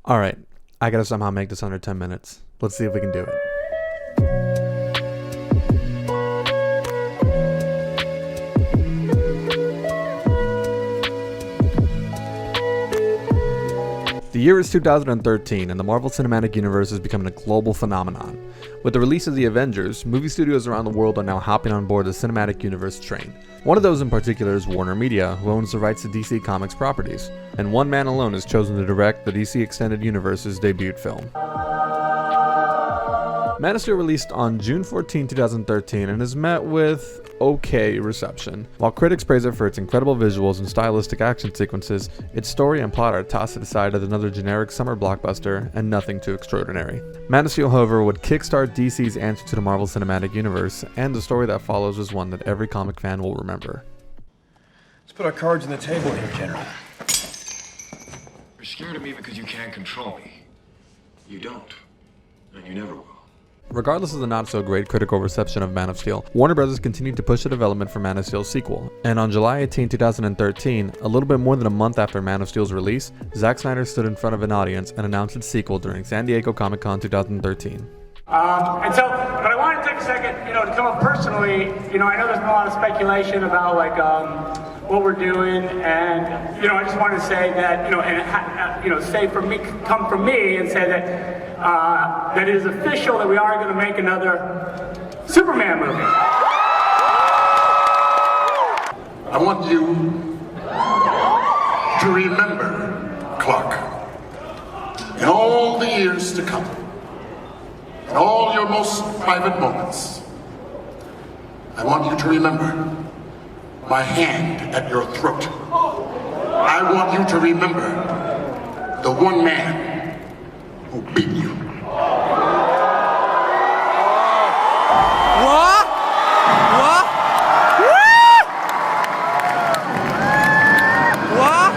Alright, I gotta somehow make this under 10 minutes. Let's see if we can do it. The year is 2013, and the Marvel Cinematic Universe is becoming a global phenomenon. With the release of the Avengers, movie studios around the world are now hopping on board the Cinematic Universe train. One of those in particular is Warner Media, who owns the rights to DC Comics properties, and one man alone has chosen to direct the DC Extended Universe's debut film. Man of Steel released on June 14, 2013 and has met with okay reception. While critics praise it for its incredible visuals and stylistic action sequences, its story and plot are tossed to the side as another generic summer blockbuster and nothing too extraordinary. Man of Steel, however, would kickstart DC's answer to the Marvel Cinematic Universe, and the story that follows is one that every comic fan will remember. Let's put our cards on the table here, General. You're scared of me because you can't control me. You don't, and you never will. Regardless of the not-so-great critical reception of Man of Steel, Warner Bros. Continued to push the development for Man of Steel's sequel, and on July 18, 2013, a little bit more than a month after Man of Steel's release, Zack Snyder stood in front of an audience and announced its sequel during San Diego Comic-Con 2013. But I want to take a second, to come up personally. I know there's been a lot of speculation about what we're doing, and I just wanted to say that, come from me and say that that it is official that we are going to make another Superman movie. I want you to remember, Clark, in all the years to come, in all your most private moments, I want you to remember my hand at your throat. I want you to remember the one man who beat you. What? What? What?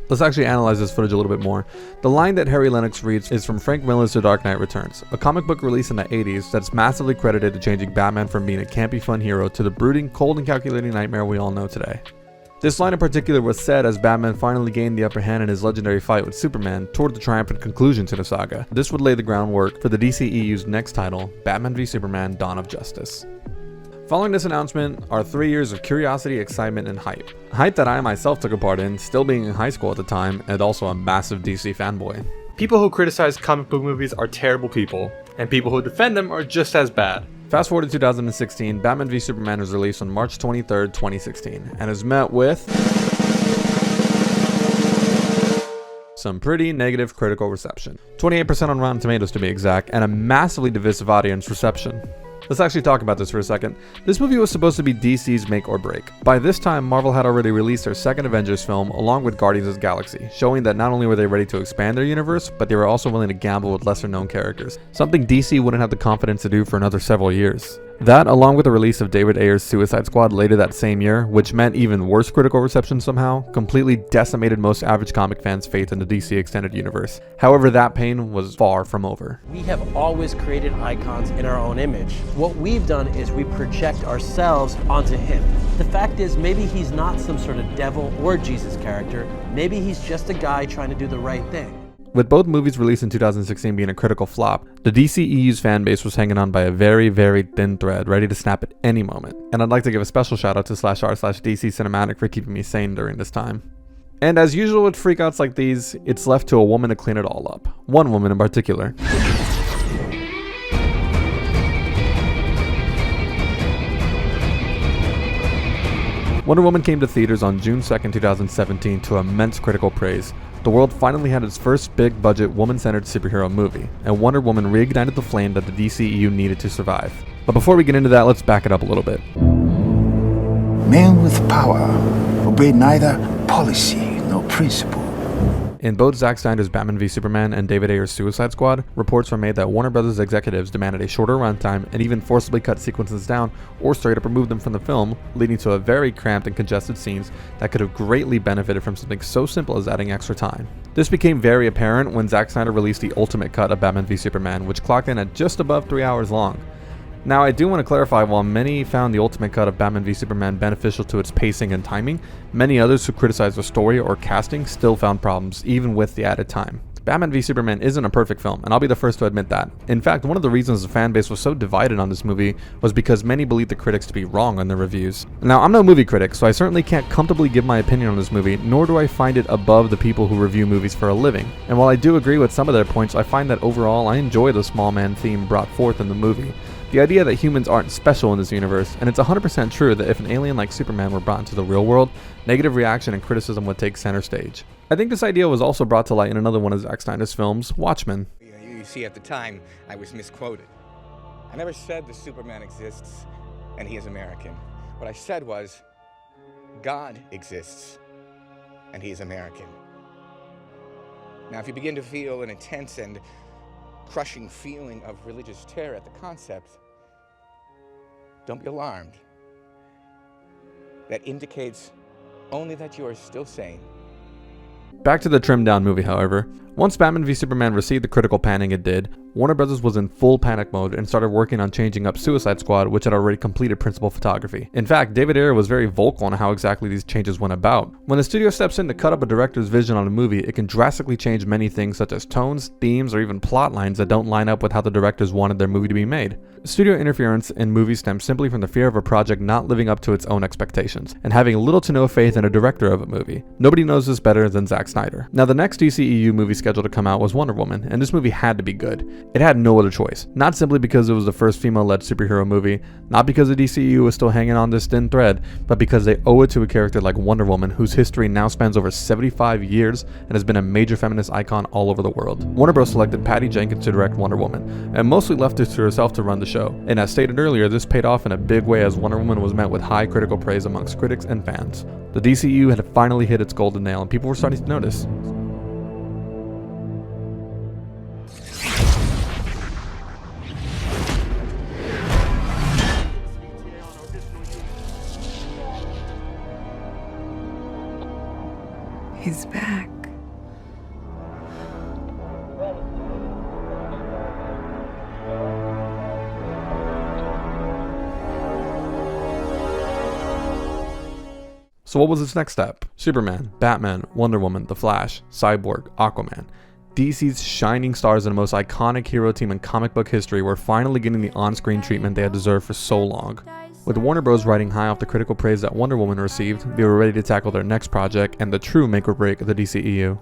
Let's actually analyze this footage a little bit more. The line that Harry Lennox reads is from Frank Miller's The Dark Knight Returns, a comic book released in the 80s that's massively credited to changing Batman from being a campy fun hero to the brooding, cold and calculating nightmare we all know today. This line in particular was said as Batman finally gained the upper hand in his legendary fight with Superman toward the triumphant conclusion to the saga. This would lay the groundwork for the DCEU's next title, Batman v Superman: Dawn of Justice. Following this announcement are 3 years of curiosity, excitement, and hype. Hype that I myself took a part in, still being in high school at the time, and also a massive DC fanboy. People who criticize comic book movies are terrible people, and people who defend them are just as bad. Fast forward to 2016, Batman v Superman was released on March 23rd, 2016, and is met with some pretty negative critical reception. 28% on Rotten Tomatoes to be exact, and a massively divisive audience reception. Let's actually talk about this for a second. This movie was supposed to be DC's make or break. By this time, Marvel had already released their second Avengers film along with Guardians of the Galaxy, showing that not only were they ready to expand their universe, but they were also willing to gamble with lesser known characters, something DC wouldn't have the confidence to do for another several years. That, along with the release of David Ayer's Suicide Squad later that same year, which meant even worse critical reception somehow, completely decimated most average comic fans' faith in the DC Extended Universe. However, that pain was far from over. We have always created icons in our own image. What we've done is we project ourselves onto him. The fact is, maybe he's not some sort of devil or Jesus character. Maybe he's just a guy trying to do the right thing. With both movies released in 2016 being a critical flop, the DCEU's fan base was hanging on by a very, very thin thread, ready to snap at any moment. And I'd like to give a special shout out to /r/DC Cinematic for keeping me sane during this time. And as usual with freakouts like these, it's left to a woman to clean it all up. One woman in particular. Wonder Woman came to theaters on June 2nd, 2017 to immense critical praise. The world finally had its first big-budget, woman-centered superhero movie, and Wonder Woman reignited the flame that the DCEU needed to survive. But before we get into that, let's back it up a little bit. Men with power obey neither policy nor principle. In both Zack Snyder's Batman v Superman and David Ayer's Suicide Squad, reports were made that Warner Bros. Executives demanded a shorter runtime and even forcibly cut sequences down or straight up removed them from the film, leading to a very cramped and congested scenes that could have greatly benefited from something so simple as adding extra time. This became very apparent when Zack Snyder released the ultimate cut of Batman v Superman, which clocked in at just above 3 hours long. Now, I do want to clarify, while many found the ultimate cut of Batman v Superman beneficial to its pacing and timing, many others who criticized the story or casting still found problems, even with the added time. Batman v Superman isn't a perfect film, and I'll be the first to admit that. In fact, one of the reasons the fan base was so divided on this movie was because many believed the critics to be wrong on their reviews. Now, I'm no movie critic, so I certainly can't comfortably give my opinion on this movie, nor do I find it above the people who review movies for a living. And while I do agree with some of their points, I find that overall I enjoy the small man theme brought forth in the movie. The idea that humans aren't special in this universe, and it's 100% true that if an alien like Superman were brought into the real world, negative reaction and criticism would take center stage. I think this idea was also brought to light in another one of Zack Snyder's films, Watchmen. You see, at the time, I was misquoted. I never said the Superman exists and he is American. What I said was, God exists and he is American. Now, if you begin to feel an intense and crushing feeling of religious terror at the concept, don't be alarmed. That indicates only that you are still sane. Back to the trimmed down movie, however. Once Batman v Superman received the critical panning it did, Warner Bros. Was in full panic mode and started working on changing up Suicide Squad, which had already completed principal photography. In fact, David Ayer was very vocal on how exactly these changes went about. When the studio steps in to cut up a director's vision on a movie, it can drastically change many things such as tones, themes, or even plot lines that don't line up with how the directors wanted their movie to be made. Studio interference in movies stems simply from the fear of a project not living up to its own expectations, and having little to no faith in a director of a movie. Nobody knows this better than Zack Snyder. Now, the next DCEU movie scheduled to come out was Wonder Woman, and this movie had to be good. It had no other choice. Not simply because it was the first female-led superhero movie, not because the DCEU was still hanging on this thin thread, but because they owe it to a character like Wonder Woman, whose history now spans over 75 years and has been a major feminist icon all over the world. Warner Bros. Selected Patty Jenkins to direct Wonder Woman, and mostly left it to herself to run the show. And as stated earlier, this paid off in a big way as Wonder Woman was met with high critical praise amongst critics and fans. The DCEU had finally hit its golden nail, and people were starting to notice. He's back. So what was its next step? Superman, Batman, Wonder Woman, The Flash, Cyborg, Aquaman. DC's shining stars and the most iconic hero team in comic book history were finally getting the on-screen treatment they had deserved for so long. With Warner Bros. Riding high off the critical praise that Wonder Woman received, they were ready to tackle their next project and the true make or break of the DCEU.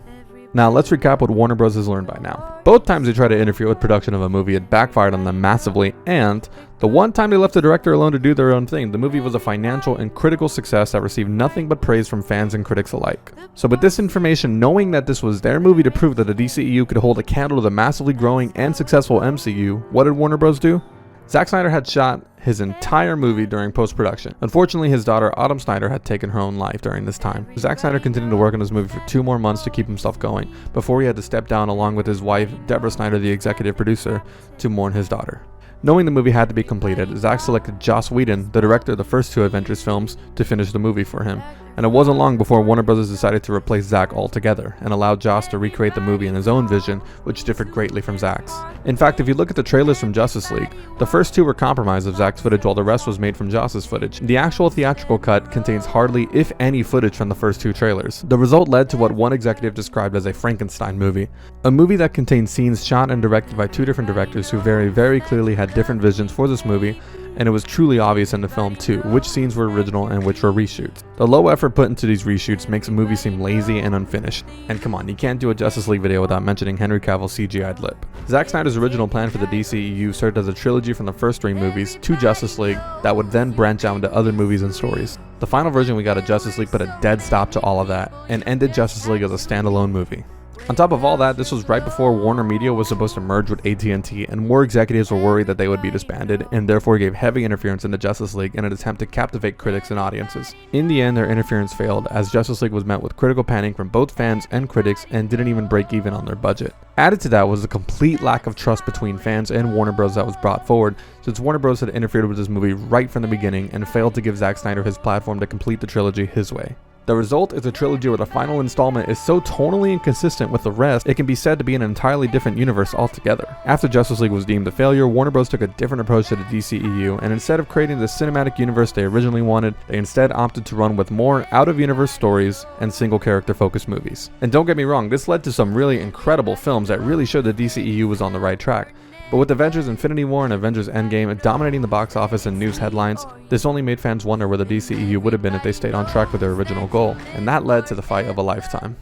Now let's recap what Warner Bros. Has learned by now. Both times they tried to interfere with production of a movie, it backfired on them massively, and the one time they left the director alone to do their own thing, the movie was a financial and critical success that received nothing but praise from fans and critics alike. So with this information, knowing that this was their movie to prove that the DCEU could hold a candle to the massively growing and successful MCU, what did Warner Bros. Do? Zack Snyder had shot his entire movie during post-production. Unfortunately, his daughter Autumn Snyder had taken her own life during this time. Zack Snyder continued to work on his movie for 2 more months to keep himself going, before he had to step down along with his wife, Deborah Snyder, the executive producer, to mourn his daughter. Knowing the movie had to be completed, Zack selected Joss Whedon, the director of the first 2 Avengers films, to finish the movie for him. And it wasn't long before Warner Bros. Decided to replace Zack altogether, and allowed Joss to recreate the movie in his own vision, which differed greatly from Zack's. In fact, if you look at the trailers from Justice League, the first 2 were compromised of Zack's footage while the rest was made from Joss's footage. The actual theatrical cut contains hardly, if any, footage from the first 2 trailers. The result led to what one executive described as a Frankenstein movie. A movie that contained scenes shot and directed by 2 different directors who very clearly had different visions for this movie, and it was truly obvious in the film too, which scenes were original and which were reshoots. The low effort put into these reshoots makes a movie seem lazy and unfinished. And come on, you can't do a Justice League video without mentioning Henry Cavill's CGI'd lip. Zack Snyder's original plan for the DCEU served as a trilogy from the first 3 movies to Justice League that would then branch out into other movies and stories. The final version we got of Justice League put a dead stop to all of that, and ended Justice League as a standalone movie. On top of all that, this was right before Warner Media was supposed to merge with AT&T, and more executives were worried that they would be disbanded, and therefore gave heavy interference into Justice League in an attempt to captivate critics and audiences. In the end, their interference failed, as Justice League was met with critical panic from both fans and critics, and didn't even break even on their budget. Added to that was the complete lack of trust between fans and Warner Bros. That was brought forward, since Warner Bros. Had interfered with this movie right from the beginning, and failed to give Zack Snyder his platform to complete the trilogy his way. The result is a trilogy where the final installment is so tonally inconsistent with the rest, it can be said to be an entirely different universe altogether. After Justice League was deemed a failure, Warner Bros. Took a different approach to the DCEU, and instead of creating the cinematic universe they originally wanted, they instead opted to run with more out-of-universe stories and single-character focused movies. And don't get me wrong, this led to some really incredible films that really showed the DCEU was on the right track. But with Avengers Infinity War and Avengers Endgame dominating the box office and news headlines, this only made fans wonder where the DCEU would have been if they stayed on track with their original goal, and that led to the fight of a lifetime.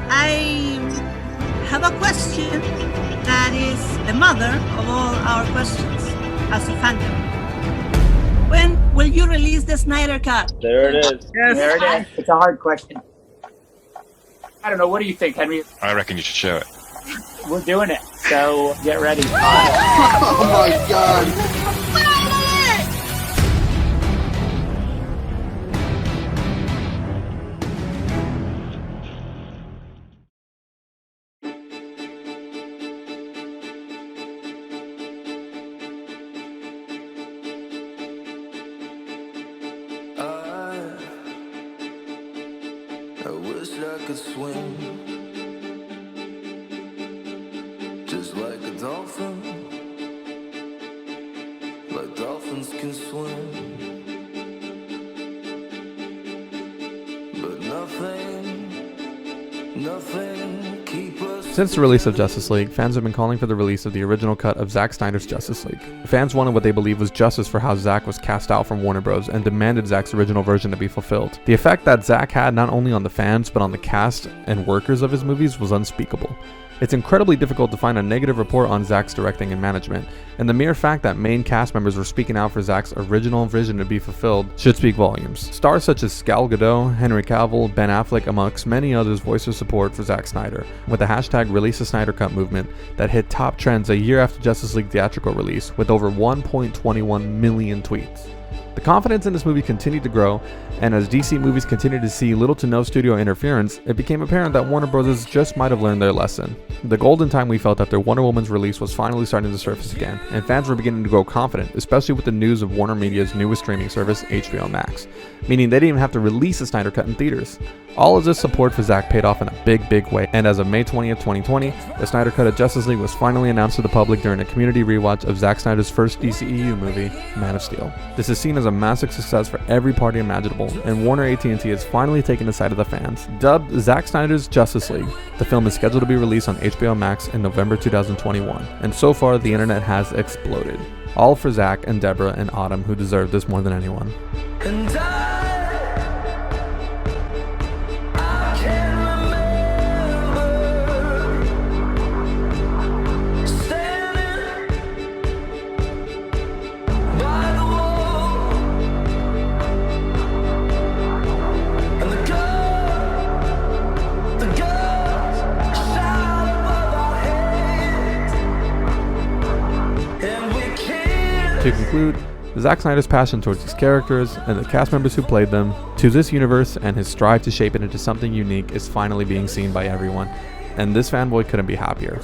I have a question that is the mother of all our questions as a fandom. When will you release the Snyder Cut? There it is. Yes. There it is. It's a hard question. I don't know. What do you think, Henry? I reckon you should show it. We're doing it. So get ready. Oh my god! I wish I could swim, just like a dolphin, like dolphins can swim, but nothing keep us. Since the release of Justice League, fans have been calling for the release of the original cut of Zack Snyder's Justice League. Fans wanted what they believe was justice for how Zack was cast out from Warner Bros. And demanded Zack's original version to be fulfilled. The effect that Zack had not only on the fans but on the cast and workers of his movies was unspeakable. It's incredibly difficult to find a negative report on Zack's directing and management, and the mere fact that main cast members were speaking out for Zack's original vision to be fulfilled should speak volumes. Stars such as Gal Gadot, Henry Cavill, Ben Affleck, amongst many others voiced their support for Zack Snyder, with the hashtag Release the Snyder Cut movement that hit top trends a year after Justice League theatrical release with over 1.21 million tweets. The confidence in this movie continued to grow, and as DC movies continued to see little to no studio interference, it became apparent that Warner Bros. Just might have learned their lesson. The golden time we felt after Wonder Woman's release was finally starting to surface again, and fans were beginning to grow confident, especially with the news of Warner Media's newest streaming service, HBO Max, meaning they didn't even have to release a Snyder Cut in theaters. All of this support for Zack paid off in a big way, and as of May 20th, 2020, the Snyder Cut of Justice League was finally announced to the public during a community rewatch of Zack Snyder's first DCEU movie, Man of Steel. This is seen as a massive success for every party imaginable, and Warner AT&T has finally taken the side of the fans. Dubbed Zack Snyder's Justice League, the film is scheduled to be released on HBO Max in November 2021, and so far the internet has exploded. All for Zack and Deborah and Autumn, who deserve this more than anyone. And I can remember standing by the wall, and the guns shot above our heads, and we can't. To conclude, Zack Snyder's passion towards his characters and the cast members who played them, to this universe and his strive to shape it into something unique is finally being seen by everyone, and this fanboy couldn't be happier.